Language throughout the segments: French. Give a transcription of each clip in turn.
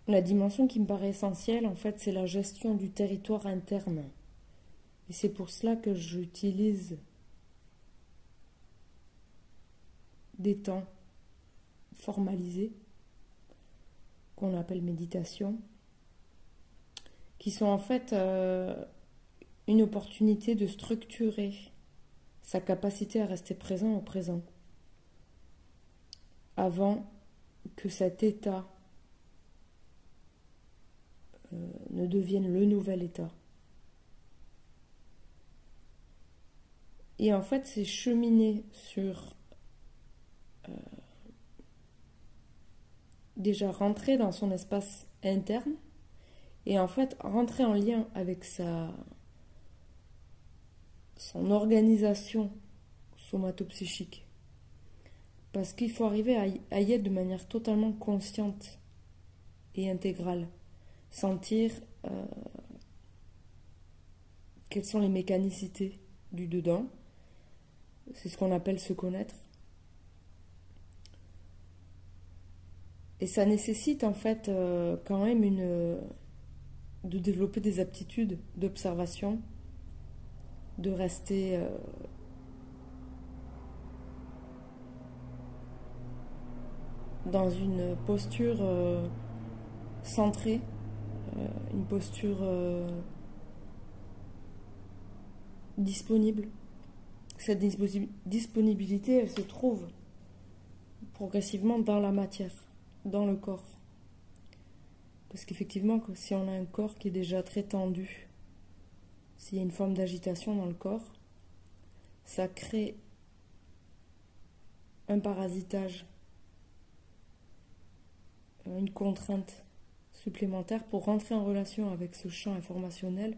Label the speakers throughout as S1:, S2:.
S1: La dimension qui me paraît essentielle, en fait, c'est la gestion du territoire interne. Et c'est pour cela que j'utilise des temps formalisés, qu'on appelle méditation, qui sont en fait une opportunité de structurer sa capacité à rester présent au présent, avant que cet état ne devienne le nouvel état. Et en fait, c'est cheminer sur déjà rentrer dans son espace interne et en fait rentrer en lien avec son organisation somatopsychique. Parce qu'il faut arriver à y être de manière totalement consciente et intégrale. Sentir quelles sont les mécanicités du dedans. C'est ce qu'on appelle se connaître. Et ça nécessite en fait quand même de développer des aptitudes d'observation, de rester dans une posture centrée, une posture disponible. Cette disponibilité, elle se trouve progressivement dans la matière, dans le corps. Parce qu'effectivement, si on a un corps qui est déjà très tendu, s'il y a une forme d'agitation dans le corps, ça crée un parasitage, une contrainte supplémentaire pour rentrer en relation avec ce champ informationnel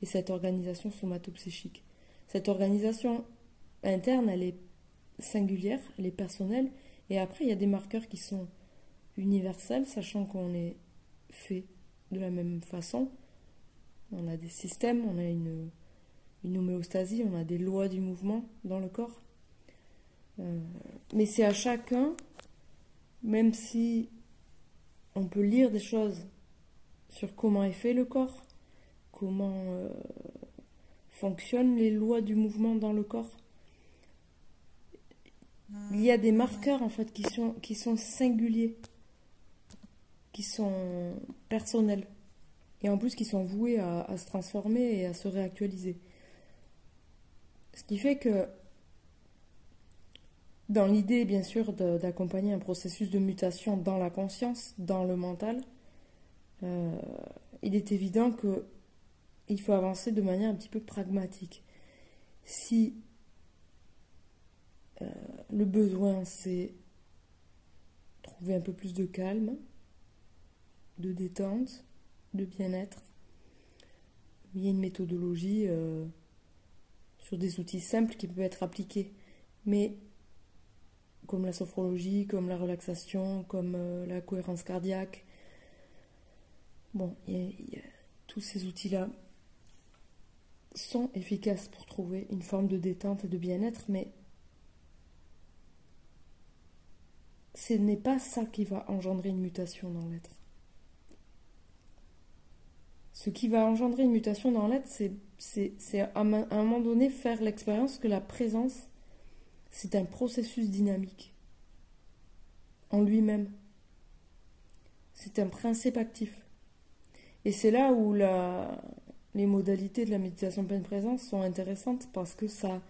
S1: et cette organisation somatopsychique. Cette organisation interne, elle est singulière, elle est personnelle, et après il y a des marqueurs qui sont universels, sachant qu'on est fait de la même façon. On a des systèmes, on a une homéostasie, on a des lois du mouvement dans le corps. Mais c'est à chacun, même si on peut lire des choses sur comment est fait le corps, comment fonctionnent les lois du mouvement dans le corps. Il y a des marqueurs en fait qui sont singuliers, qui sont personnels, et en plus qui sont voués à se transformer et à se réactualiser. Ce qui fait que dans l'idée, bien sûr, d'accompagner un processus de mutation dans la conscience, dans le mental, il est évident qu'il faut avancer de manière un petit peu pragmatique. Si le besoin, c'est trouver un peu plus de calme, de détente, de bien-être, il y a une méthodologie sur des outils simples qui peuvent être appliqués, mais comme la sophrologie, comme la relaxation, comme la cohérence cardiaque. Bon, tous ces outils-là sont efficaces pour trouver une forme de détente et de bien-être, mais ce n'est pas ça qui va engendrer une mutation dans l'être. Ce qui va engendrer une mutation dans l'être, c'est à un moment donné faire l'expérience que la présence, c'est un processus dynamique en lui-même. C'est un principe actif. Et c'est là où les modalités de la méditation pleine présence sont intéressantes parce que ça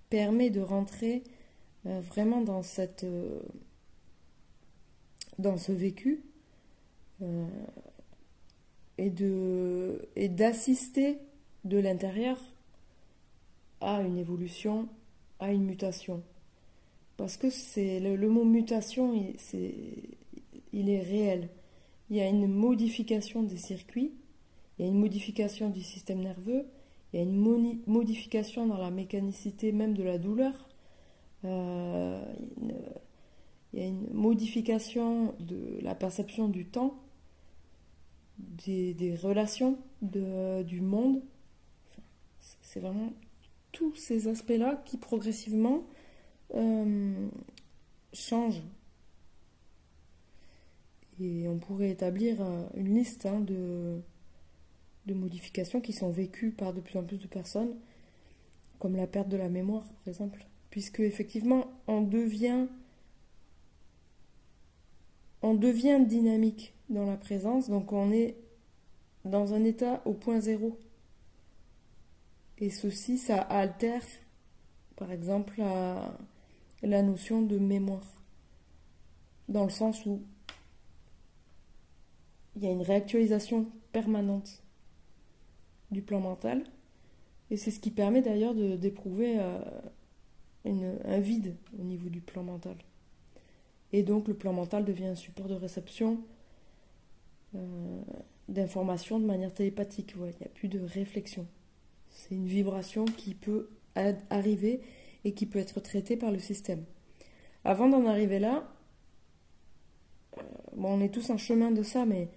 S1: permet de rentrer vraiment dans ce vécu et d'assister de l'intérieur à une évolution, à une mutation. Parce que c'est le mot mutation, il est réel. Il y a une modification des circuits, il y a une modification du système nerveux, il y a une modification dans la mécanicité même de la douleur, il y a une modification de la perception du temps. des relations, du monde. Enfin, c'est vraiment tous ces aspects-là qui progressivement changent. Et on pourrait établir une liste de modifications qui sont vécues par de plus en plus de personnes, comme la perte de la mémoire, par exemple. Puisque, effectivement, on devient dynamique dans la présence, donc on est dans un état au point zéro. Et ceci, ça altère, par exemple, la notion de mémoire. Dans le sens où il y a une réactualisation permanente du plan mental. Et c'est ce qui permet d'ailleurs d'éprouver un vide au niveau du plan mental. Et donc le plan mental devient un support de réception d'informations de manière télépathique. Ouais, il n'y a plus de réflexion. C'est une vibration qui peut arriver et qui peut être traitée par le système. Avant d'en arriver là, bon, on est tous en chemin de ça, mais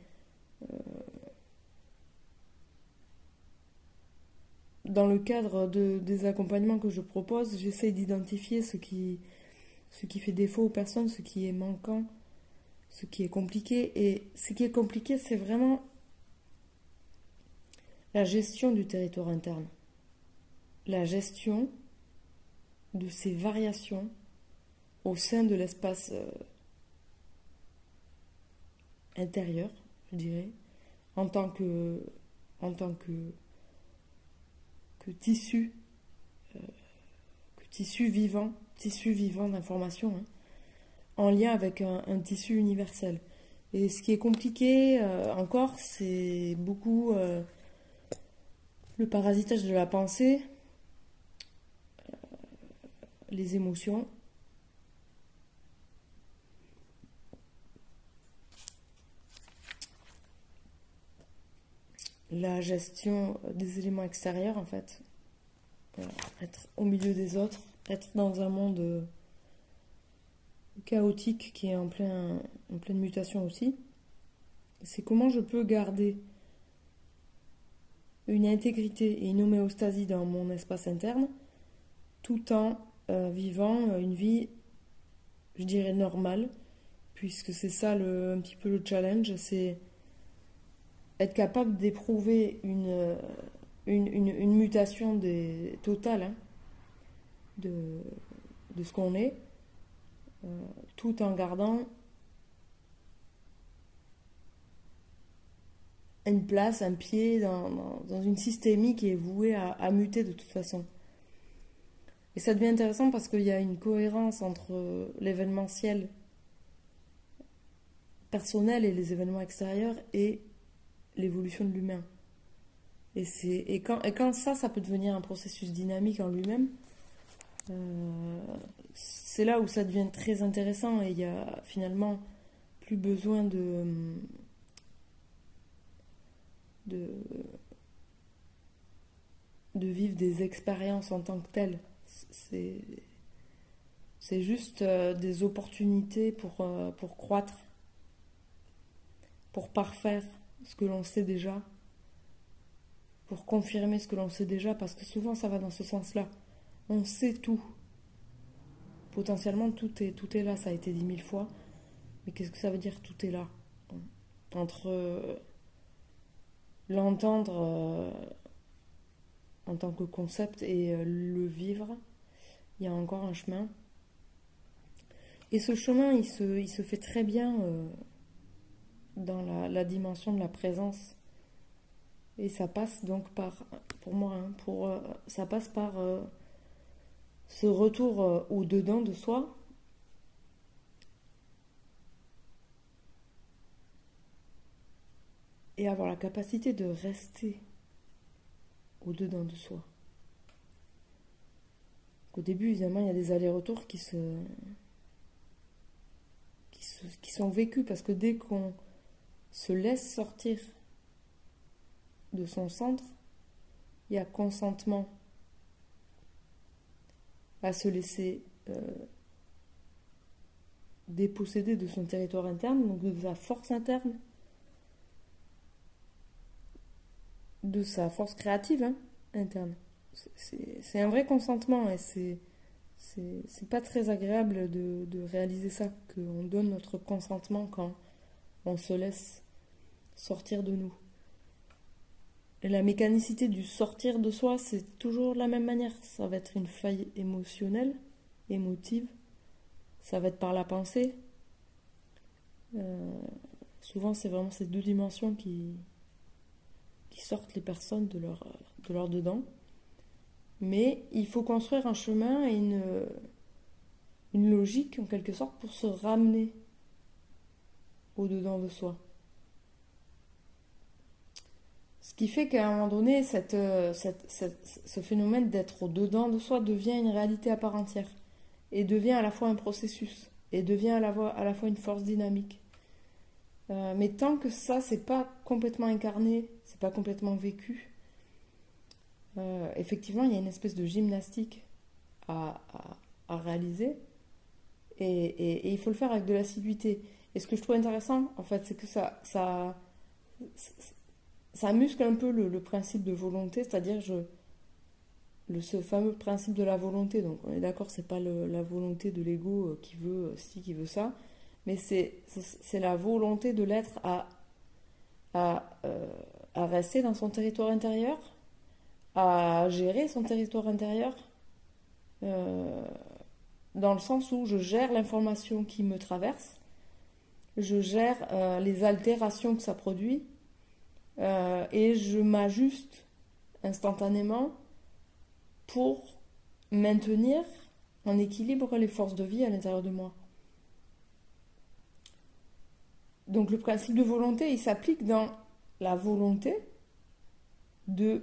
S1: dans le cadre des accompagnements que je propose, j'essaie d'identifier ce qui fait défaut aux personnes, ce qui est manquant, ce qui est compliqué. Et ce qui est compliqué, c'est vraiment la gestion du territoire interne. La gestion de ces variations au sein de l'espace intérieur, je dirais, en tant que tissu vivant d'information, hein, en lien avec un tissu universel. Et ce qui est compliqué encore, c'est beaucoup le parasitage de la pensée, les émotions, la gestion des éléments extérieurs, en fait. Voilà. Être au milieu des autres, être dans un monde chaotique qui est en pleine mutation aussi. C'est comment je peux garder une intégrité et une homéostasie dans mon espace interne tout en vivant une vie, je dirais, normale, puisque c'est ça un petit peu le challenge, c'est être capable d'éprouver une mutation totale, hein, de ce qu'on est, tout en gardant une place, un pied dans une systémie qui est vouée à muter de toute façon. Et ça devient intéressant parce qu'il y a une cohérence entre l'événementiel personnel et les événements extérieurs et l'évolution de l'humain. Et quand ça peut devenir un processus dynamique en lui-même, c'est là où ça devient très intéressant et il y a finalement plus besoin de vivre des expériences en tant que telles. C'est juste des opportunités pour croître, pour parfaire ce que l'on sait déjà, pour confirmer ce que l'on sait déjà, parce que souvent ça va dans ce sens-là. On sait tout. Potentiellement tout est là, ça a été dit 1000 fois. Mais qu'est-ce que ça veut dire tout est là? Entre l'entendre en tant que concept et le vivre, il y a encore un chemin. Et ce chemin, il se fait très bien dans la dimension de la présence. Et ça passe donc par, pour moi, hein, ça passe par ce retour au dedans de soi, et avoir la capacité de rester au dedans de soi. Au début, évidemment, il y a des allers-retours qui sont vécus, parce que dès qu'on se laisse sortir de son centre, il y a consentement à se laisser déposséder de son territoire interne, donc de sa force interne, de sa force créative, hein, interne. C'est un vrai consentement et c'est pas très agréable de réaliser ça, qu'on donne notre consentement quand on se laisse sortir de nous. Et la mécanicité du sortir de soi, c'est toujours de la même manière. Ça va être une faille émotionnelle, émotive. Ça va être par la pensée. Euh, Souvent, c'est vraiment ces deux dimensions qui sortent les personnes de leur dedans. Mais il faut construire un chemin et une logique, en quelque sorte, pour se ramener au dedans de soi. Ce qui fait qu'à un moment donné, ce phénomène d'être au dedans de soi devient une réalité à part entière. Et devient à la fois un processus. Et devient à la fois une force dynamique. Mais tant que ça, c'est pas complètement incarné, c'est pas complètement vécu, effectivement, il y a une espèce de gymnastique à réaliser. Et il faut le faire avec de l'assiduité. Et ce que je trouve intéressant, en fait, c'est que ça muscle un peu le principe de volonté, c'est-à-dire ce fameux principe de la volonté. Donc on est d'accord, c'est pas la volonté de l'ego qui veut ci, qui veut ça, mais c'est la volonté de l'être à, euh, à rester dans son territoire intérieur, à gérer son territoire intérieur, euh, dans le sens où je gère l'information qui me traverse, je gère les altérations que ça produit, et je m'ajuste instantanément pour maintenir en équilibre les forces de vie à l'intérieur de moi. Donc le principe de volonté, il s'applique dans la volonté de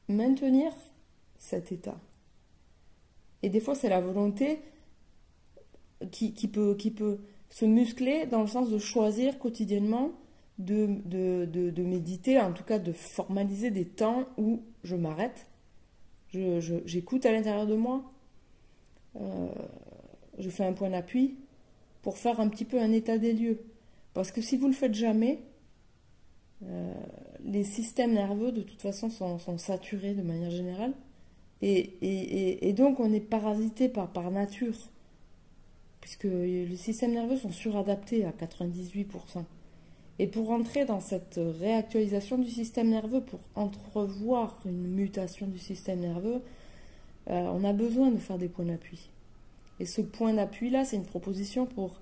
S1: maintenir cet état. Et des fois, c'est la volonté qui peut se muscler dans le sens de choisir quotidiennement de méditer, en tout cas de formaliser des temps où je m'arrête, j'écoute à l'intérieur de moi, euh, je fais un point d'appui pour faire un petit peu un état des lieux. Parce que si vous le faites jamais, euh, les systèmes nerveux de toute façon sont saturés de manière générale. Et donc on est parasité par nature, puisque les systèmes nerveux sont suradaptés à 98%. Et pour entrer dans cette réactualisation du système nerveux, pour entrevoir une mutation du système nerveux, on a besoin de faire des points d'appui. Et ce point d'appui-là, c'est une proposition pour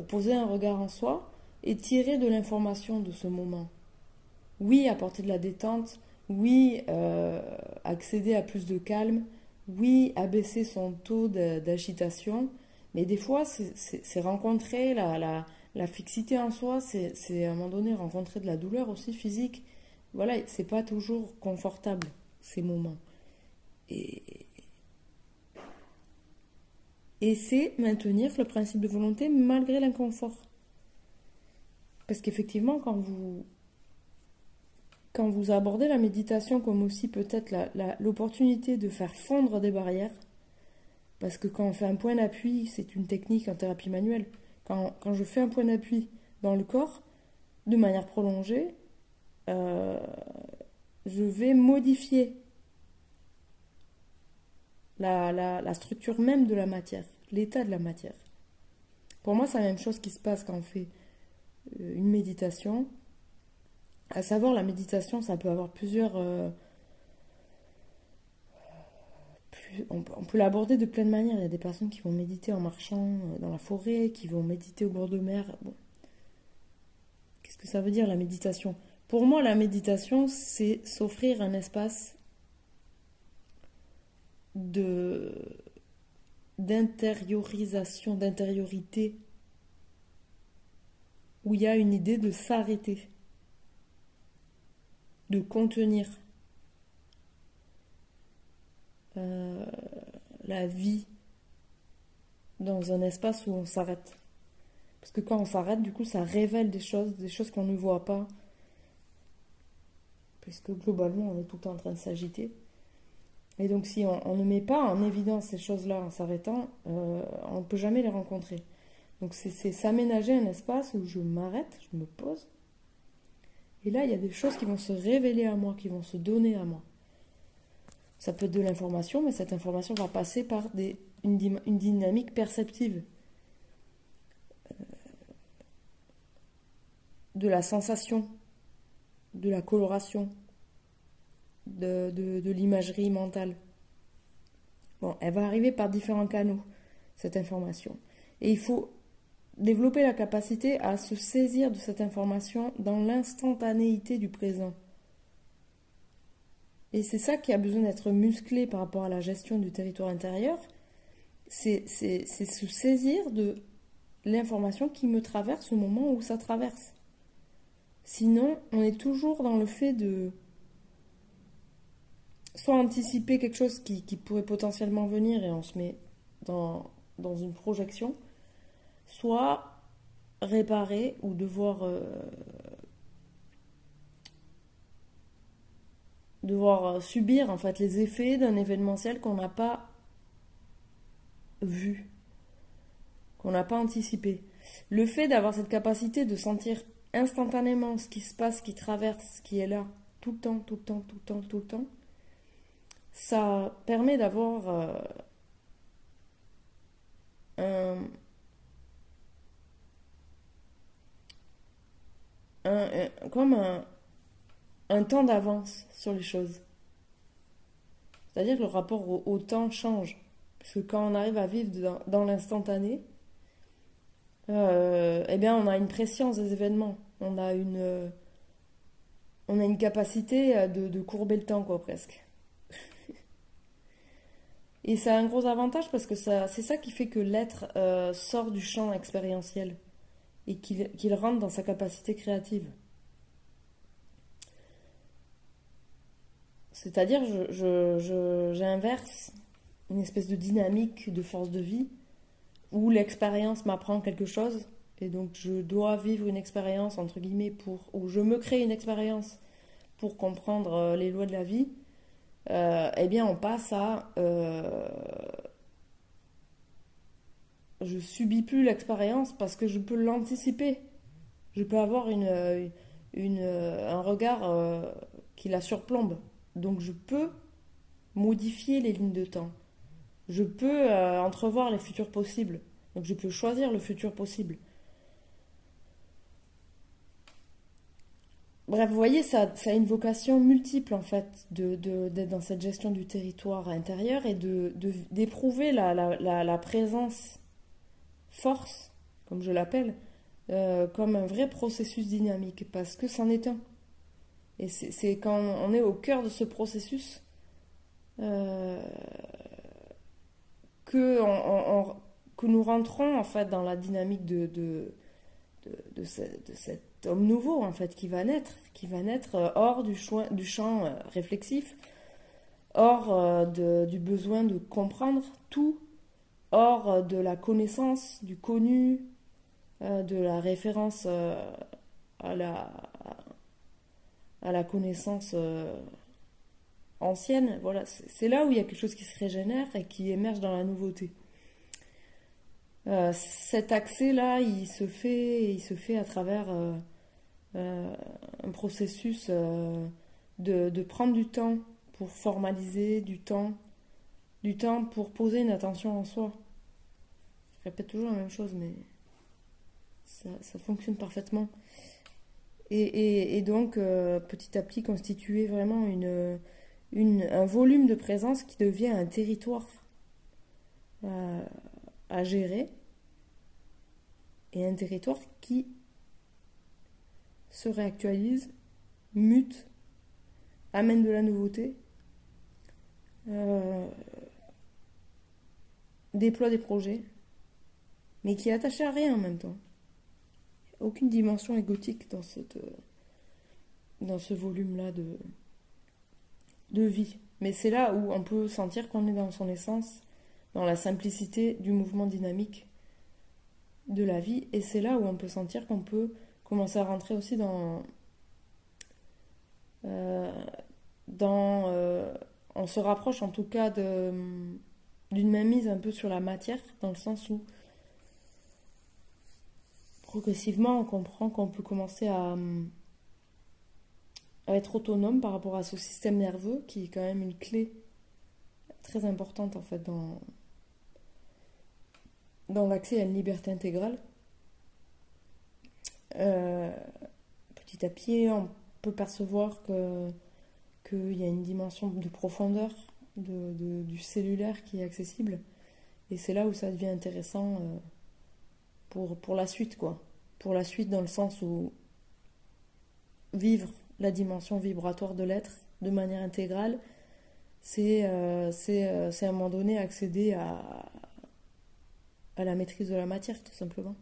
S1: poser un regard en soi et tirer de l'information de ce moment. Oui, apporter de la détente, oui, accéder à plus de calme, oui, abaisser son taux d'agitation, mais des fois, c'est rencontrer la fixité en soi, c'est à un moment donné rencontrer de la douleur aussi physique. Voilà, c'est pas toujours confortable, ces moments. Et, et c'est maintenir le principe de volonté malgré l'inconfort. Parce qu'effectivement, quand vous abordez la méditation comme aussi peut-être l'opportunité de faire fondre des barrières, parce que quand on fait un point d'appui, c'est une technique en thérapie manuelle. Quand je fais un point d'appui dans le corps, de manière prolongée, euh, je vais modifier la structure même de la matière, l'état de la matière. Pour moi, c'est la même chose qui se passe quand on fait une méditation. À savoir, la méditation, ça peut avoir plusieurs... on peut l'aborder de plein de manières. Il y a des personnes qui vont méditer en marchant dans la forêt, qui vont méditer au bord de mer. Bon. Qu'est-ce que ça veut dire la méditation? Pour moi, la méditation, c'est s'offrir un espace d'intériorisation, d'intériorité, où il y a une idée de s'arrêter, de contenir la vie dans un espace où on s'arrête. Parce que quand on s'arrête, du coup, ça révèle des choses qu'on ne voit pas, puisque globalement, on est tout le temps en train de s'agiter. Et donc, si on ne met pas en évidence ces choses-là en s'arrêtant, on ne peut jamais les rencontrer. Donc, c'est s'aménager un espace où je m'arrête, je me pose, Et là, il y a des choses qui vont se révéler à moi, qui vont se donner à moi. Ça peut être de l'information, mais cette information va passer par une dynamique perceptive. De la sensation, de la coloration, de l'imagerie mentale. Bon, elle va arriver par différents canaux, cette information. Et il faut développer la capacité à se saisir de cette information dans l'instantanéité du présent. Et c'est ça qui a besoin d'être musclé par rapport à la gestion du territoire intérieur. C'est se saisir de l'information qui me traverse au moment où ça traverse. Sinon, on est toujours dans le fait de soit anticiper quelque chose qui pourrait potentiellement venir et on se met dans une projection, soit réparer ou devoir subir en fait les effets d'un événementiel qu'on n'a pas vu, qu'on n'a pas anticipé. Le fait d'avoir cette capacité de sentir instantanément ce qui se passe, ce qui traverse, ce qui est là, tout le temps, tout le temps, tout le temps, tout le temps, ça permet d'avoir un, comme un temps d'avance sur les choses. C'est-à-dire que le rapport au temps change. Parce que quand on arrive à vivre dans l'instantané, eh bien on a une préscience des événements. On a une capacité de courber le temps, quoi, presque. Et ça a un gros avantage parce que c'est ça qui fait que l'être sort du champ expérientiel et qu'il rentre dans sa capacité créative. C'est-à-dire, j'inverse une espèce de dynamique de force de vie où l'expérience m'apprend quelque chose et donc je dois vivre une expérience, entre guillemets, ou je me crée une expérience pour comprendre les lois de la vie. Eh bien, on passe à je subis plus l'expérience parce que je peux l'anticiper. Je peux avoir un regard qui la surplombe. Donc je peux modifier les lignes de temps. Je peux entrevoir les futurs possibles. Donc je peux choisir le futur possible. Bref, vous voyez, ça a une vocation multiple en fait d'être dans cette gestion du territoire intérieur et d'éprouver la présence force, comme je l'appelle, comme un vrai processus dynamique, parce que c'en est un. Et c'est quand on est au cœur de ce processus euh, que nous rentrons en fait dans la dynamique de cet homme nouveau en fait qui va naître hors du champ réflexif, hors du besoin de comprendre tout, hors de la connaissance, du connu, de la référence à la connaissance ancienne. Voilà, c'est là où il y a quelque chose qui se régénère et qui émerge dans la nouveauté. Cet accès-là, il se fait à travers un processus de prendre du temps pour formaliser, du temps pour poser une attention en soi. Je répète toujours la même chose, mais ça fonctionne parfaitement. Et donc, petit à petit, constituer vraiment un volume de présence qui devient un territoire à gérer et un territoire qui se réactualise, mute, amène de la nouveauté, déploie des projets, mais qui est attaché à rien en même temps. Aucune dimension égotique dans ce volume-là de vie. Mais c'est là où on peut sentir qu'on est dans son essence, dans la simplicité du mouvement dynamique de la vie, et c'est là où on peut sentir qu'on peut commencer à rentrer aussi on se rapproche en tout cas d'une mainmise un peu sur la matière, dans le sens où progressivement on comprend qu'on peut commencer à être autonome par rapport à ce système nerveux qui est quand même une clé très importante en fait dans l'accès à une liberté intégrale. Euh, Petit à petit, on peut percevoir qu'il y a une dimension de profondeur du cellulaire qui est accessible. Et c'est là où ça devient intéressant pour la suite, quoi. Pour la suite, dans le sens où vivre la dimension vibratoire de l'être de manière intégrale, c'est à un moment donné accéder à la maîtrise de la matière, tout simplement.